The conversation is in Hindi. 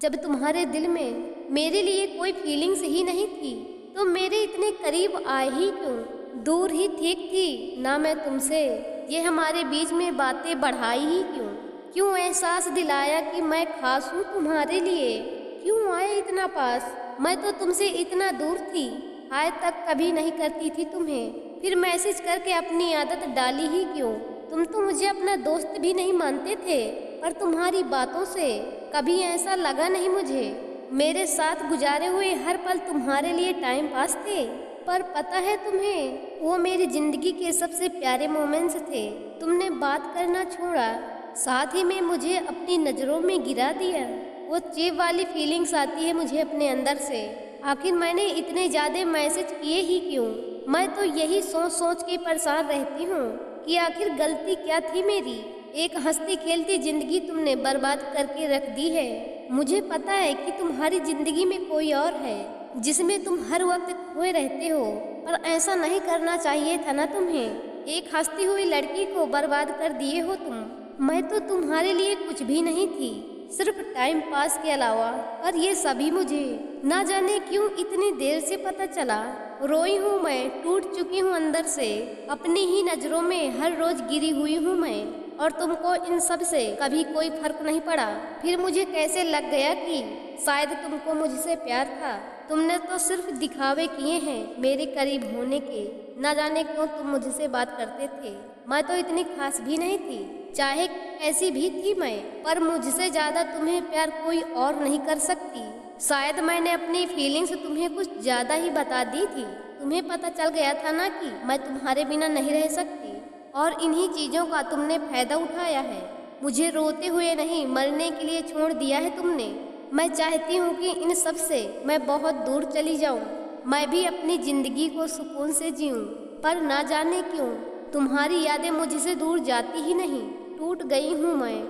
जब तुम्हारे दिल में मेरे लिए कोई फीलिंग्स ही नहीं थी तो मेरे इतने करीब आए ही क्यों? दूर ही ठीक थी ना मैं तुमसे, ये हमारे बीच में बातें बढ़ाई ही क्यों? क्यों एहसास दिलाया कि मैं खास हूँ तुम्हारे लिए? क्यों आए इतना पास? मैं तो तुमसे इतना दूर थी, हाय तक कभी नहीं करती थी तुम्हें। फिर मैसेज करके अपनी आदत डाली ही क्यों? तुम तो मुझे अपना दोस्त भी नहीं मानते थे, पर तुम्हारी बातों से कभी ऐसा लगा नहीं मुझे। मेरे साथ गुजारे हुए हर पल तुम्हारे लिए टाइम पास थे, पर पता है तुम्हें, वो मेरी जिंदगी के सबसे प्यारे मोमेंट्स थे। तुमने बात करना छोड़ा, साथ ही में मुझे अपनी नज़रों में गिरा दिया। वो चीप वाली फीलिंग्स आती है मुझे अपने अंदर से। आखिर मैंने इतने ज़्यादा मैसेज किए ही क्यों? मैं तो यही सोच सोच के परेशान रहती हूँ कि आखिर गलती क्या थी मेरी। एक हंसती खेलती जिंदगी तुमने बर्बाद करके रख दी है। मुझे पता है कि तुम्हारी जिंदगी में कोई और है जिसमें तुम हर वक्त खोए रहते हो, पर ऐसा नहीं करना चाहिए था ना तुम्हें। एक हंसती हुई लड़की को बर्बाद कर दिए हो तुम। मैं तो तुम्हारे लिए कुछ भी नहीं थी, सिर्फ टाइम पास के अलावा। पर ये सभी मुझे ना जाने क्यों इतनी देर से पता चला। रोई हूँ मैं, टूट चुकी हूँ अंदर से, अपनी ही नज़रों में हर रोज गिरी हुई हूँ मैं। और तुमको इन सब से कभी कोई फर्क नहीं पड़ा। फिर मुझे कैसे लग गया कि शायद तुमको मुझसे प्यार था। तुमने तो सिर्फ दिखावे किए हैं मेरे करीब होने के। ना जाने क्यों तुम मुझसे बात करते थे। मैं तो इतनी खास भी नहीं थी, चाहे ऐसी भी थी मैं, पर मुझसे ज़्यादा तुम्हें प्यार कोई और नहीं कर सकती। शायद मैंने अपनी फीलिंग्स तुम्हें कुछ ज़्यादा ही बता दी थी। तुम्हें पता चल गया था ना कि मैं तुम्हारे बिना नहीं रह सकती, और इन्हीं चीज़ों का तुमने फायदा उठाया है। मुझे रोते हुए नहीं, मरने के लिए छोड़ दिया है तुमने। मैं चाहती हूँ कि इन सब से मैं बहुत दूर चली जाऊँ, मैं भी अपनी ज़िंदगी को सुकून से जीऊँ, पर ना जाने क्यों तुम्हारी यादें मुझसे दूर जाती ही नहीं। टूट गई हूँ मैं।